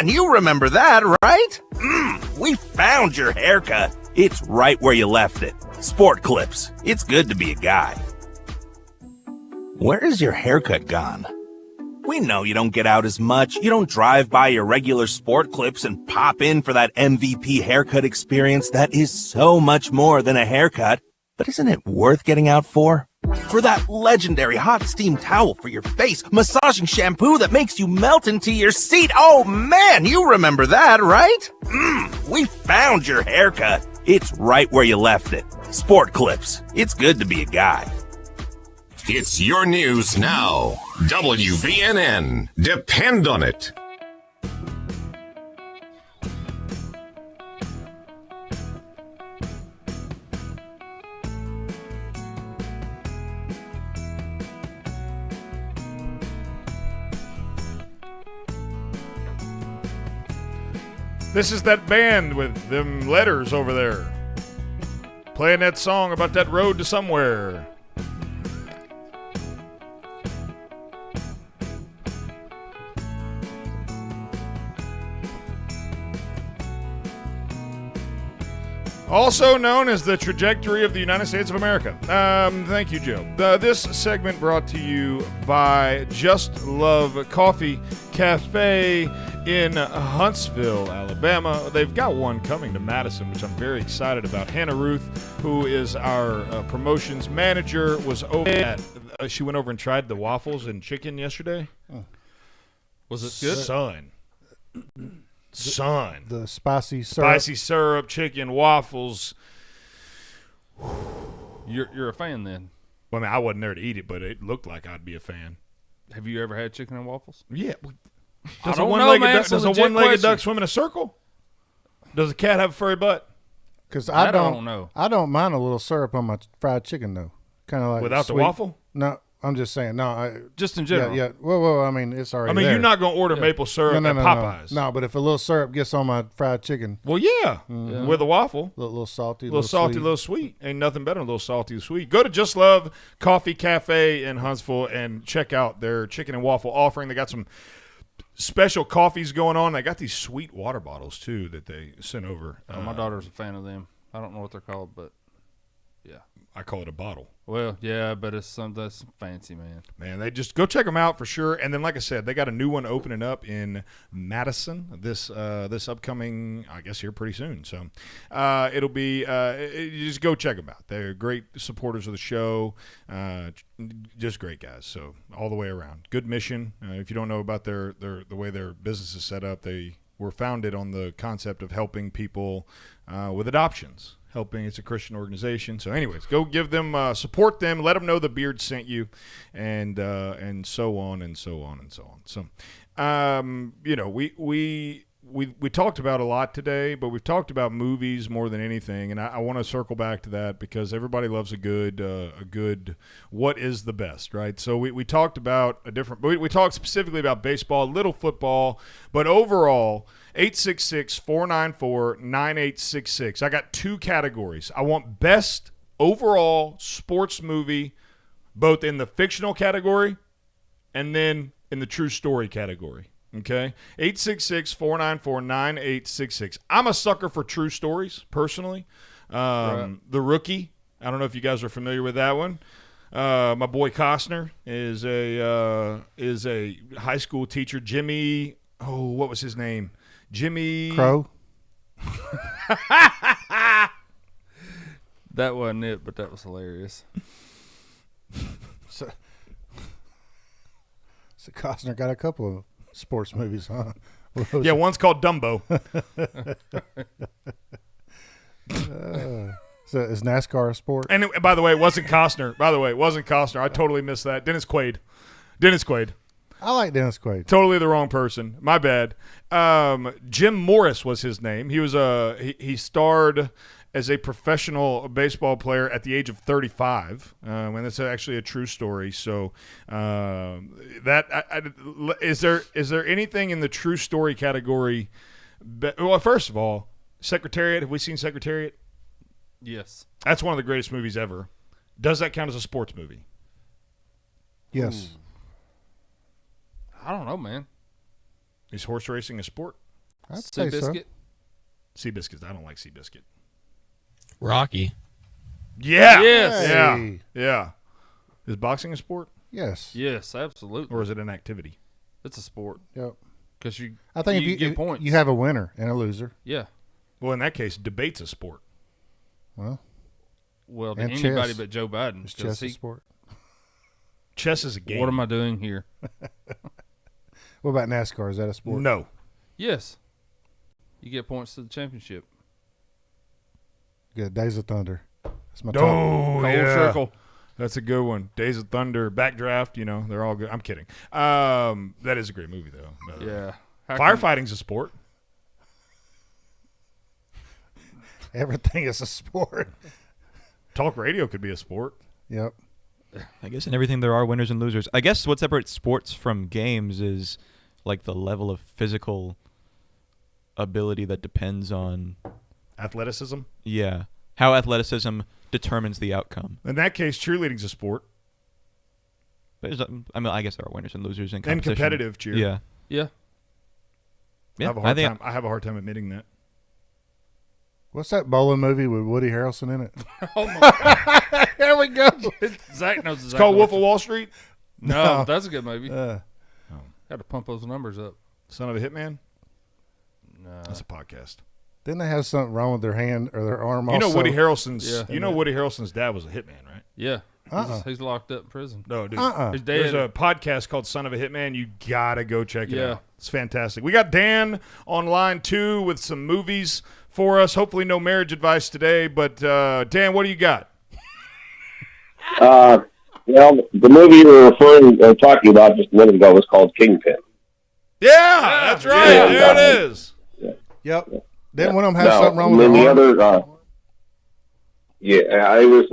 man, you remember that, right? We found your haircut. It's right where you left it. Sport Clips. It's good to be a guy. Where is your haircut gone? We know you don't get out as much. You don't drive by your regular Sport Clips and pop in for that MVP haircut experience that is so much more than a haircut. But isn't it worth getting out for? For that legendary hot steam towel for your face, massaging shampoo that makes you melt into your seat. Oh man, you remember that, right? We found your haircut. It's right where you left it. Sport Clips. It's good to be a guy. It's your news now. WVNN. Depend on it. This is that band with them letters over there, playing that song about that road to somewhere. Also known as the trajectory of the United States of America. Thank you, Joe. This segment brought to you by Just Love Coffee Cafe in Huntsville, Alabama. They've got one coming to Madison, which I'm very excited about. Hannah Ruth, who is our promotions manager, was over at. She went over and tried the waffles and chicken yesterday. Was it good? Son. The spicy syrup. Spicy syrup, chicken, waffles. You're a fan then? Well, I mean, I wasn't there to eat it, but it looked like I'd be a fan. Have you ever had chicken and waffles? Yeah. I don't know, man. Does a one-legged duck swim in a circle? Does a cat have a furry butt? Because I don't know. I don't mind a little syrup on my fried chicken though. Kind of like Without sweet. the waffle? No, I'm just saying. No, Just in general. Yeah. Well, I mean, it's already. I mean, there. you're not going to order maple syrup at Popeyes. No, but if a little syrup gets on my fried chicken, Well, yeah. With a waffle. a little salty, A little salty, a sweet. little sweet. Ain't nothing better than a little salty and sweet. Go to Just Love Coffee Cafe in Huntsville and check out their chicken and waffle offering. They got some special coffees going on. They got these sweet water bottles, too, that they sent over. My daughter's a fan of them. I don't know what they're called, but yeah. I call it a bottle. Well, yeah, but that's fancy, man. Man, they just go check them out for sure. And then, like I said, they got a new one opening up in Madison this upcoming, I guess, here pretty soon. So it'll be you just go check them out. They're great supporters of the show, just great guys. So all the way around, good mission. If you don't know about the way their business is set up, they were founded on the concept of helping people with adoptions. It's a Christian organization. So anyways, go give them, support them, let them know the Beard sent you, and so on and so on and so on. So, we talked about a lot today, but we've talked about movies more than anything, and I want to circle back to that because everybody loves a good what is the best, right? So we talked about we talked specifically about baseball, a little football, but overall, 866-494-9866. I got two categories. I want best overall sports movie, both in the fictional category and then in the true story category. Okay? 866-494-9866. I'm a sucker for true stories, personally. Right. The Rookie. I don't know if you guys are familiar with that one. My boy Costner is a high school teacher. Jimmy, what was his name? Jimmy Crow. That wasn't it, but that was hilarious. So Costner got a couple of sports movies, huh? Yeah, one's called Dumbo. So is NASCAR a sport? And by the way, it wasn't Costner. I totally missed that. Dennis Quaid. I like Dennis Quaid. Totally the wrong person. My bad. Jim Morris was his name. He was he starred as a professional baseball player at the age of 35. And that's actually a true story. So is there anything in the true story category? Well, first of all, Secretariat. Have we seen Secretariat? Yes. That's one of the greatest movies ever. Does that count as a sports movie? Yes. I don't know, man. Is horse racing a sport? I'd say so. Seabiscuit. Seabiscuit. I don't like Seabiscuit. Rocky. Yeah. Yes. Hey. Yeah. Is boxing a sport Yes. Yes, absolutely. or is it an activity? It's a sport Yep. because you. I think you if get points. you have a winner and a loser. Yeah. Well, in that case, debate's a sport. Well, to And anybody chess. but Joe Biden. It's 'cause chess he- a sport. Chess is a game. What am I doing here? What about NASCAR? Is that a sport? No. Yes. You get points to the championship. Good. Days of Thunder. That's my top. Oh, Cold yeah. Circle. That's a good one. Days of Thunder, Backdraft, they're all good. I'm kidding. That is a great movie, though. Yeah. How can- Firefighting's a sport. Everything is a sport. Talk radio could be a sport. Yep. I guess in everything there are winners and losers. I guess what separates sports from games is like the level of physical ability that depends on Athleticism. how athleticism determines the outcome. In that case, cheerleading's a sport. But I guess there are winners and losers in And competition. competitive cheer. Yeah. Yeah. I have a hard time admitting that. What's that bowling movie with Woody Harrelson in it? Oh my! There we go. Zach knows. It's called Wolf of Wall Street. No, that's a good movie. Uh, Got to pump those numbers up. Son of a Hitman. No. That's a podcast. didn't they have something wrong with their hand or their arm? You know also? Woody Harrelson's. Yeah. You know Woody Harrelson's dad was a hitman, right? Yeah. Uh-uh. He's locked up in prison. No, dude. His dad. There's a podcast called Son of a Hitman. You gotta go check it Yeah. out. It's fantastic. We got Dan on line 2 with some movies for us. Hopefully, no marriage advice today. But Dan, what do you got? Well, the movie you were talking about just a minute ago was called Kingpin. Yeah, that's right. Yeah. There it is. Yep. Didn't one of them have Now, something wrong with then their the arm? other, I was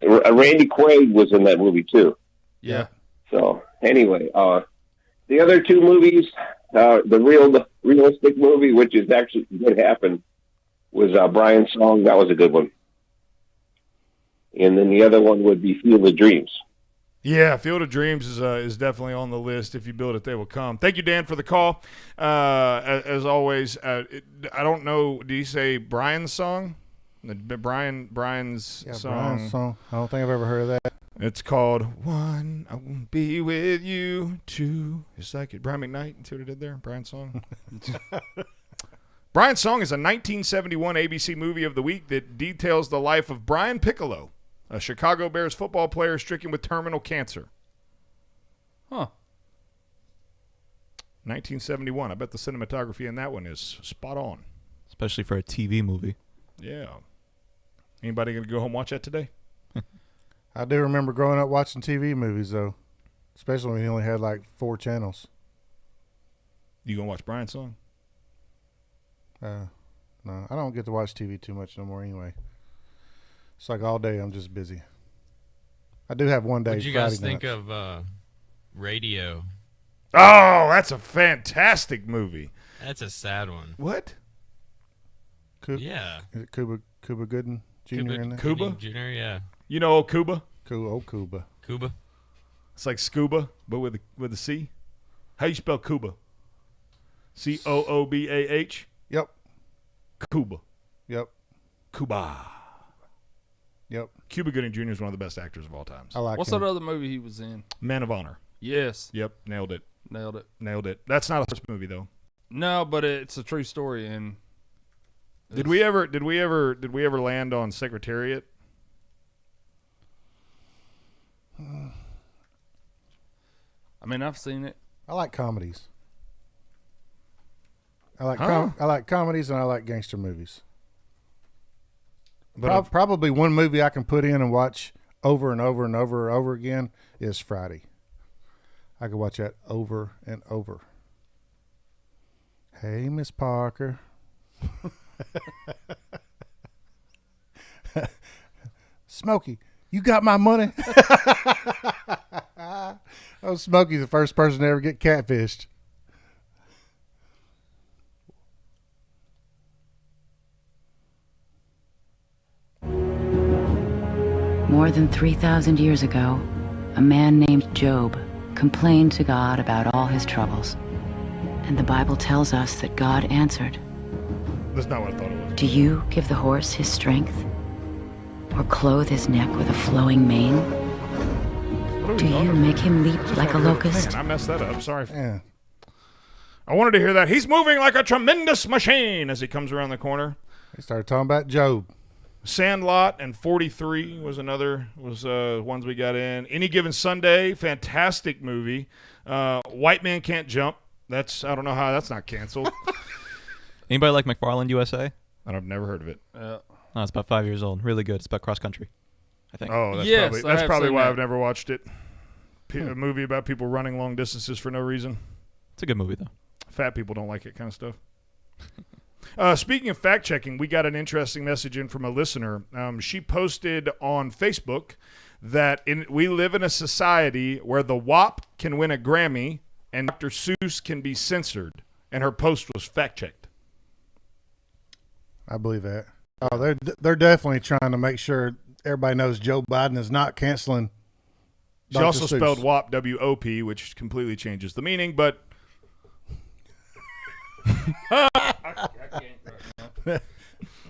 Randy Quaid was in that movie too. Yeah. So anyway, the other two movies, the realistic movie, which is actually did happen, was Brian's Song. That was a good one. And then the other one would be Field of Dreams. Yeah, Field of Dreams is definitely on the list. If you build it, they will come. Thank you, Dan, for the call. As always, I don't know. Do you say Brian's Song? Brian's Yeah, song. Brian's song. I don't think I've ever heard of that. It's called One, I Won't Be With You. Two, it's like it. Brian McKnight. See what I did there? Brian's Song. Brian's Song is a 1971 ABC movie of the week that details the life of Brian Piccolo, a Chicago Bears football player stricken with terminal cancer. Huh. 1971. I bet the cinematography in that one is spot on. Especially for a TV movie. Yeah. Anybody going to go home and watch that today? I do remember growing up watching TV movies, though, especially when you only had like 4 channels. You going to watch Brian's Song? No, I don't get to watch TV too much no more anyway. It's like all day I'm just busy. I do have one day. What did you guys Friday think nights. of Radio? Oh, that's a fantastic movie. That's a sad one. What? Yeah. Is it Cuba Gooden Jr. in there? Cuba? Jr., yeah. You know old Cuba? Cuba. Cuba. It's like scuba, but with a C. How you spell Cuba? Coobah. Yep. Cuba. Yep. Cuba. Yep. Cuba Gooding Jr. is one of the best actors of all time. I like What's him. that other movie he was in? Man of Honor. Yes. Yep, nailed it. Nailed it. Nailed it. That's not a sports movie though. No, but it's a true story. And Did we ever land on Secretariat? I mean, I've seen it. I like comedies. I like Huh? I like comedies and I like gangster movies. But Probably one movie I can put in and watch over and over and over and over again is Friday. I could watch that over and over. Hey, Miss Parker. Smokey, you got my money? Oh, Smokey's the first person to ever get catfished. More than 3,000 years ago, a man named Job complained to God about all his troubles. And the Bible tells us that God answered. That's not what I thought it was. Do you give the horse his strength? Or clothe his neck with a flowing mane? What are we Do talking you about? make him leap I just like a wanted to hear- locust? Man, I messed that up. Sorry. Yeah. I wanted to hear that. He's moving like a tremendous machine as he comes around the corner. They started talking about Job. Sandlot and 43 was ones we got in. Any Given Sunday, fantastic movie. White Man Can't Jump. I don't know how that's not canceled. Anybody like McFarland USA? I've never heard of it. Oh, it's about 5 years old. Really good. It's about cross country, I think. Oh, that's Yes, probably, I that's have probably seen why that. I've never watched it. A movie about people running long distances for no reason. It's a good movie, though. Fat people don't like it kind of stuff. Speaking of fact checking, we got an interesting message in from a listener. She posted on Facebook that we live in a society where the WAP can win a Grammy and Dr. Seuss can be censored. And her post was fact checked. I believe that. Oh, they're definitely trying to make sure everybody knows Joe Biden is not canceling. She Dr. also Seuss. spelled WAP W-O-P, which completely changes the meaning, but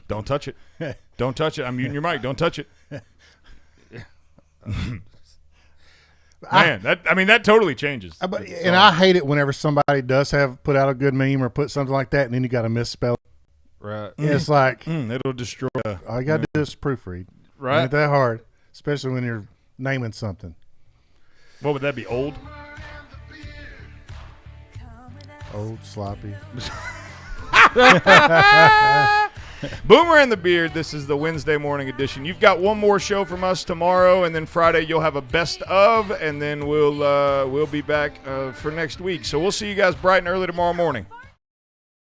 don't touch it. Don't touch it. I'm muting your mic. Don't touch it. Man, that totally changes. And I hate it whenever somebody does put out a good meme or put something like that, and then you got to misspell it. Right. It's like It'll destroy. all you got to do is proofread. Right. Ain't that hard, especially when you're naming something. What would that be? Old? Old sloppy. Boomer and the Beard. This is the Wednesday morning edition. You've got one more show from us tomorrow, and then Friday you'll have a best of, and then we'll be back for next week. So we'll see you guys bright and early tomorrow morning.